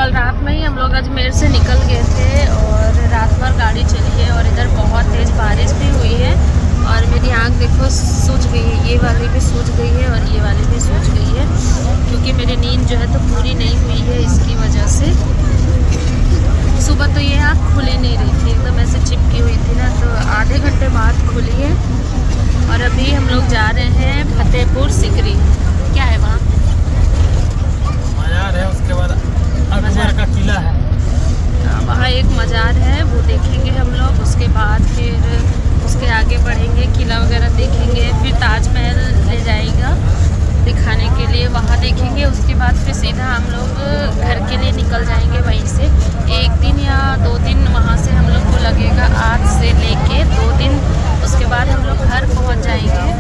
कल रात में ही हम लोग अजमेर से निकल गए थे और रात भर गाड़ी चली है और इधर बहुत तेज़ बारिश भी हुई है और मेरी आँख देखो सूज गई है, ये वाली भी सूज गई है और ये वाली भी सूज गई है क्योंकि मेरी नींद जो है तो पूरी नहीं हुई है इसकी वजह से। सुबह तो ये आँख खुली नहीं रही थी, एकदम ऐसे चिपकी हुई थी ना, तो आधे घंटे बाद खुली है। और अभी हम लोग जा रहे हैं फतेहपुर सिकरी। क्या है वहाँ? मज़ार है, उसके बाद अकबर का किला है। वहाँ एक मज़ार है, वो देखेंगे हम लोग। उसके बाद फिर उसके आगे बढ़ेंगे, किला वगैरह देखेंगे, फिर ताजमहल ले जाएगा दिखाने के लिए, वहाँ देखेंगे। उसके बाद फिर सीधा हम लोग घर के लिए निकल जाएंगे वहीं से। 1 दिन या 2 दिन वहाँ से हम लोग को लगेगा, आज से लेके 2 दिन। उसके बाद हम लोग घर पहुँच जाएंगे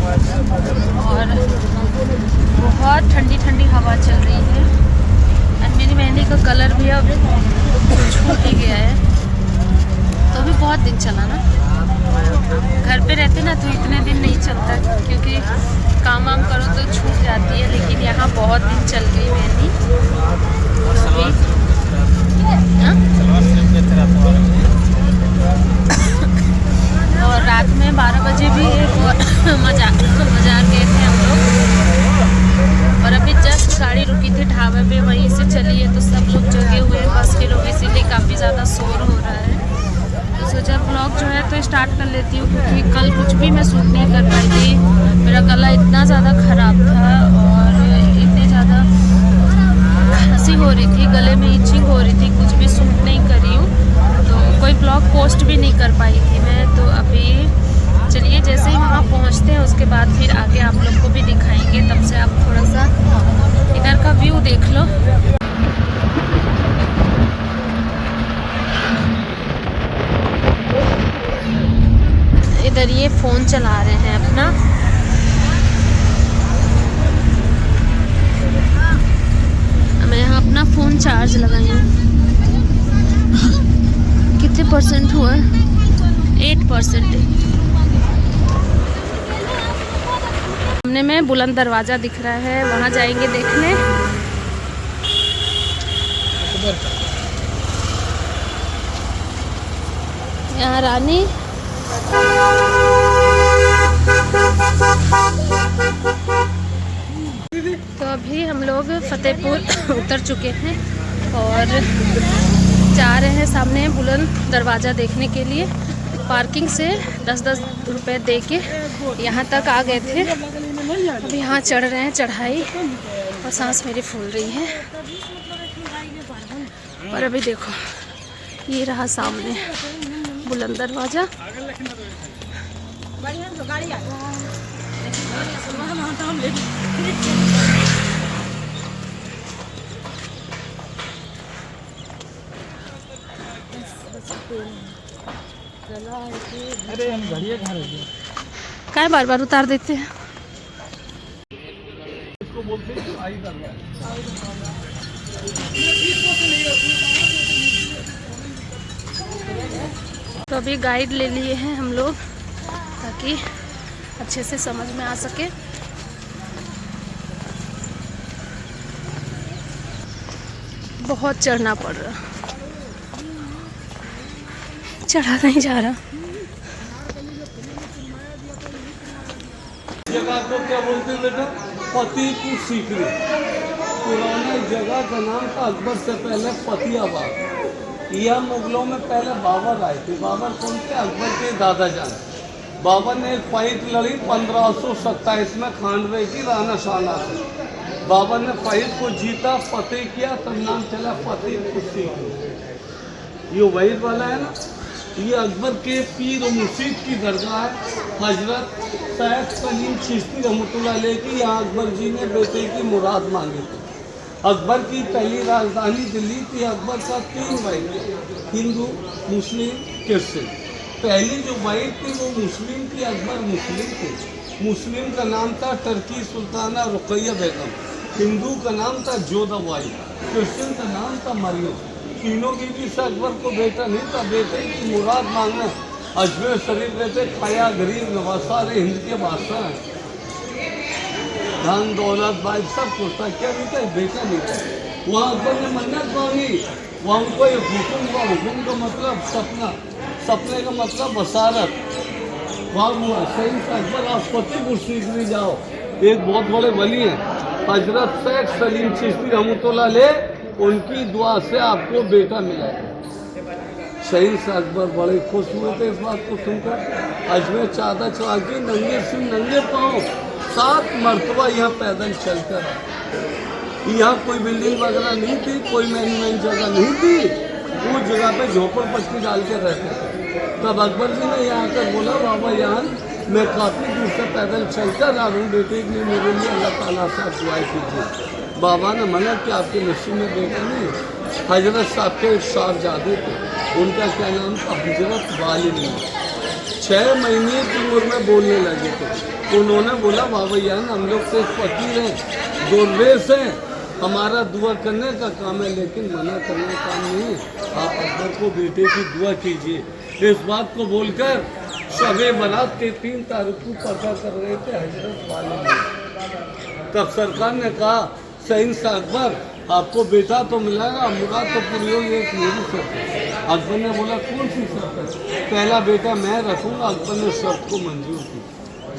और बहुत ठंडी ठंडी हवा चल रही है और मेरी मेहंदी का कलर भी अब छूट ही गया है। तो भी बहुत दिन चला ना, घर पे रहते ना तो इतने दिन नहीं चलता क्योंकि काम वाम करो तो छूट जाती है, लेकिन यहाँ बहुत दिन चल गई मेहंदी। और रात में 12 बजे भी एक मज़ार गए थे हम लोग और अभी जस्ट गाड़ी रुकी थी ढाबे पे, वहीं से चली है तो सब लोग जगे हुए हैं, बस के लोग, इसीलिए काफ़ी ज़्यादा शोर हो रहा है। तो सोचा ब्लॉग जो है तो स्टार्ट कर लेती हूँ क्योंकि कल कुछ भी मैं शूट नहीं कर पाई थी। मेरा गला इतना ज़्यादा ख़राब था और इतनी ज़्यादा खांसी हो रही थी, गले में इचिंग हो रही थी, कुछ भी शूट नहीं करी हूँ तो कोई ब्लॉग पोस्ट भी नहीं कर पाई थी मैं। तो अभी चलिए जैसे ही वहाँ पहुँचते हैं उसके बाद फिर आगे आप लोग को भी दिखाएंगे, तब से आप थोड़ा सा इधर का व्यू देख लो। इधर ये फ़ोन चला रहे हैं अपना। मैं यहाँ अपना फ़ोन चार्ज लगाई हूँ। कितने % हुआ? 8%। सामने में बुलंद दरवाज़ा दिख रहा है, वहाँ जाएंगे देखने। यहाँ रानी तो अभी हम लोग फतेहपुर उतर चुके हैं और जा रहे हैं सामने बुलंद दरवाज़ा देखने के लिए। पार्किंग से 10-10 रुपए दे के यहाँ तक आ गए थे। अभी यहाँ चढ़ रहे हैं चढ़ाई और सांस मेरी फूल रही है। और अभी देखो ये रहा सामने बुलंद दरवाज़ा। अरे हम घड़िया कहाँ रह गए? क्या बार बार उतार देते हैं। इसको बोलते हैं आई दरबार। तो अभी गाइड ले लिए हैं हम लोग ताकि अच्छे से समझ में आ सके। बहुत चढ़ना पड़ रहा, चढ़ा नहीं जा रहा। जगह को क्या बोलते हैं बेटा? फतेहपुर सीकरी। पुराने जगह का नाम था अकबर से पहले फतेहाबाद। यह मुगलों में पहले बाबर आए थे। बाबर कौन थे? अकबर के दादा जान। बाबर ने एक फाइट लड़ी 1527 में खानवे की राना शाना से। बाबर ने फाइट को जीता, फतेह किया, तब नाम चला फतेहपुर सीकरी। ये वही वाला है ना, ये अकबर के पीर और मुर्शीद की दरगाह है। हजरत सैयद सलीम चिश्ती रहमतुल्लाह अलैह की यहाँ अकबर जी ने बेटे की मुराद मांगी थी। अकबर की पहली राजधानी दिल्ली थी। अकबर का 3 भाई थे, हिंदू, मुस्लिम, क्रिश्चियन। पहली जो वाइफ थी वो मुस्लिम थी, अकबर मुस्लिम थे। मुस्लिम का नाम था टर्की सुल्ताना रुकैया बेगम, हिंदू का नाम था जोधाबाई, क्रिश्चियन का नाम था मरियम। तीनों की भी से अकबर को बेटा नहीं था, बेटे की मुराद मांगना अजमेर शरीफ रहते, खाया गरीब नवासा रहे, हिंद के बादशाह हैं, धन दौलत भाई सब कुछ था, क्या नहीं था, बेटा नहीं था। वहाँ अकबर ने मन्नत मांगी, वहाँ उनको एक हुक्म हुआ, हुक्म का मतलब सपना, सपने का मतलब बसारत, वहाँ हुआ। सही अकबर आप फतेहपुर सीकरी जाओ, एक बहुत बड़े वली हैं हजरत शेख सलीम चिश्ती रहमतुल्लाह अलैह, उनकी दुआ से आपको बेटा मिला है। शहीद से अकबर बड़े खुश हुए थे इस बात को सुनकर। अजमेर चादर चढ़ा के नंगे सिर नंगे पाँव 7 मरतबा यहाँ पैदल चलकर आए। यहाँ कोई बिल्डिंग वगैरह नहीं थी, कोई मैन जगह नहीं थी, उस जगह पे झोपड़पट्टी डाल के रहते थे। तब अकबर जी ने यहाँ आकर बोला बाबा यहाँ मैं काफ़ी दूर से पैदल चलकर आ रहा हूँ, बेटे के लिए मेरे लिए अल्लाह ताला से आप दुआ कीजिए। बाबा ने मना कि आपके नसीब में बेटा नहीं। हजरत साहब के एक साहबजादे थे, उनका क्या नाम था, हजरत वाली। 6 महीने की उम्र में बोलने लगे थे। उन्होंने बोला बाबा यार हम लोग तो फकीर हैं, दुर्वेश हैं, हमारा दुआ करने का काम है लेकिन मना करने का काम नहीं। आप अकबर को बेटे की दुआ कीजिए। इस बात को बोलकर शबे बारात के 3 तारीख को पर्दा कर रहे थे हजरत वाले। तब सरकार ने कहा सही से अकबर आपको बेटा तो मिलेगा, मुराद तो पूरी होगी, एक मेरी शर्त है। अकबर ने बोला कौन सी शर्त है? पहला बेटा मैं रखूँगा। अकबर ने शर्त को मंजूर की।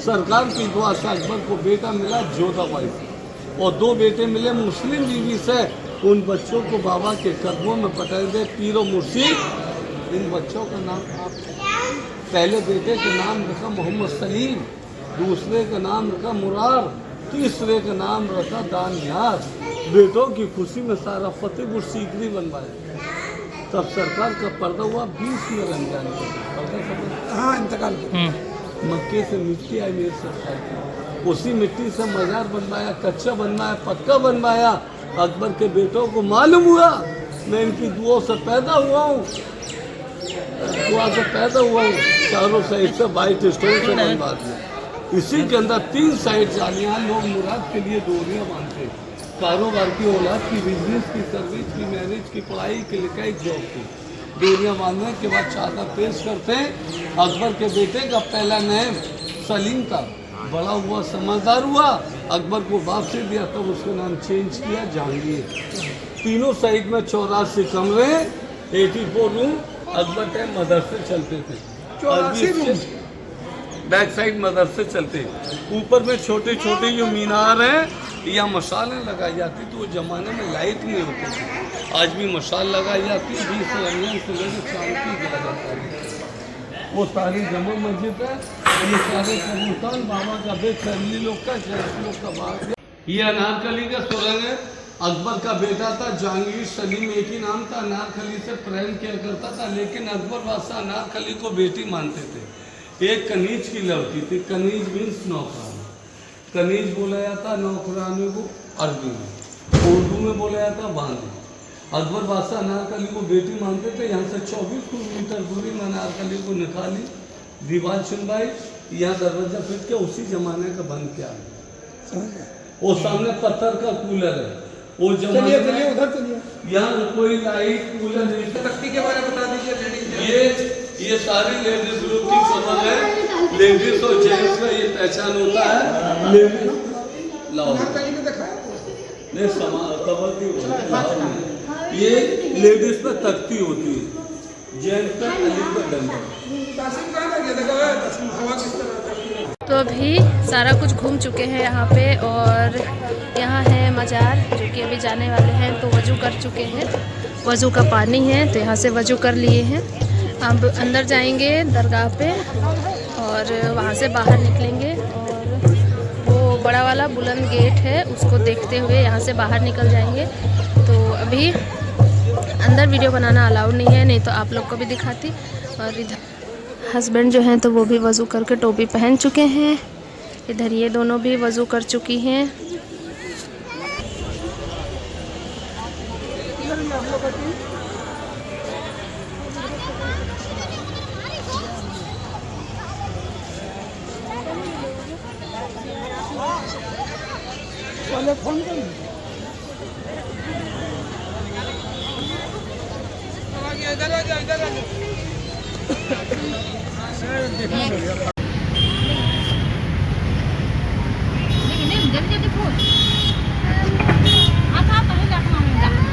सरकार की दुआ से अकबर को बेटा मिला जोधाबाई से, और 2 बेटे मिले मुस्लिम बीवी से। उन बच्चों को बाबा के कदमों में पटक दे पीरो मुर्शिद। इन बच्चों का नाम आप, पहले बेटे का नाम रखा मोहम्मद सलीम, दूसरे का नाम रखा मुरार, तीसरे का नाम रखा दानियार। बेटों की खुशी में सारा फतेहपुर सीकरी बनवाया। तब सरकार का पर्दा हुआ 20 में रमजान का। हाँ इंतकाल मक्के से मिट्टी आई मेरे सरकार की, उसी मिट्टी से मज़ार बनवाया, कच्चा बनवाया, पक्का बनवाया। अकबर के बेटों को मालूम हुआ मैं इनकी दुआओं से पैदा हुआ हूँ, दुआ से पैदा हुआ हूँ। चारों साइड से वाइट स्टोन से बनवा दिया। इसी के अंदर 3 साइड जालियाँ लोग मुराद के लिए डोरियाँ बांधते, कारोबार की, औलाद की, बिजनेस की, सर्विस की, मैरिज की, पढ़ाई की, लिखाई, जॉब की। डोरियाँ बांधने के बाद चादर पेश करते हैं। अकबर के बेटे का पहला नाम सलीम था, बड़ा हुआ समझदार हुआ, अकबर को बाप से दिया, तब उसका नाम चेंज किया जहांगीर। तीनों साइड में 84 कमरे, 84 रूम। अकबर टाइम मदरसे चलते थे, 84 रूम बैक साइड मदरसे चलते। ऊपर में छोटे छोटे जो मीनार हैं, यहाँ मशालें लगाई जाती, तो उस जमाने में लाइट नहीं होती थी। आज भी मशाल लगाई जाती है, 20 रंगन से लेकर शांति दिया जाता है। वो सारी जमा मस्जिद है, ये सारे कबूरस्तान बाबा का बेट फैमिली लोग का, लोग का बाग। ये अनारकली का सुरंग है। अकबर का बेटा था जहांगीर सलीम, एक ही नाम था। अनारकली से प्रेम किया करता था, लेकिन अकबर बादशाह अनारकली को बेटी मानते थे। एक कनीज की लड़की थी, कनीज मीन्स नौकरानी। कनीज बोला जाता नौकरानी को अरबी में, उर्दू में बोला जाता बांदी। अकबर बादशाह अनारकली को बेटी मानते थे। यहाँ से 24 किलोमीटर दूरी में अनारकली को निकाली, दीवार चुनवाई, यहाँ दरवाजा फिट के उसी जमाने का बंद किया। वो सामने पत्थर का कूलर है, वो जमाने यहाँ कोई लाइट कूलर नहीं। तख्ती के बारे में बता दीजिए। ये सारी लेडीज लोग की खबर है। लेडीज और जेंट्स का ये पहचान होता है। लेडीज लाओ नहीं ये लेडीज पे तख्ती होती है, जेंट्स पे अली का डंडा। तो अभी सारा कुछ घूम चुके हैं यहाँ पे, और यहाँ है मज़ार जो कि अभी जाने वाले हैं। तो वज़ू कर चुके हैं, वज़ू का पानी है तो यहाँ से वज़ू कर लिए हैं। अब अंदर जाएंगे दरगाह पे और वहाँ से बाहर निकलेंगे, और वो बड़ा वाला बुलंद गेट है उसको देखते हुए यहाँ से बाहर निकल जाएंगे। तो अभी अंदर वीडियो बनाना अलाउड नहीं है, नहीं तो आप लोग को भी दिखाती। और इधर हस्बैंड जो हैं तो वो भी वज़ू करके टोपी पहन चुके हैं। इधर ये दोनों भी वज़ू कर चुकी हैं। फोन कर इधर आ जा, इधर आ जा। Ini jadi pun. Apa-apa hendak mau hendak.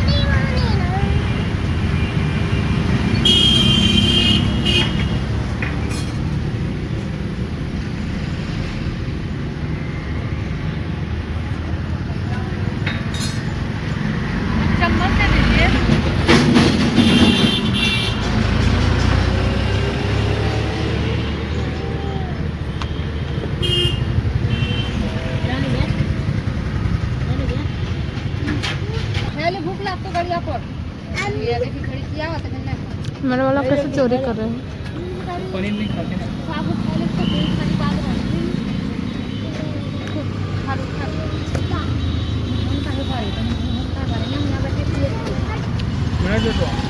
मेरे वाला कैसे चोरी कर रहे हैं? पनीर नहीं खाते ना मैं जो तो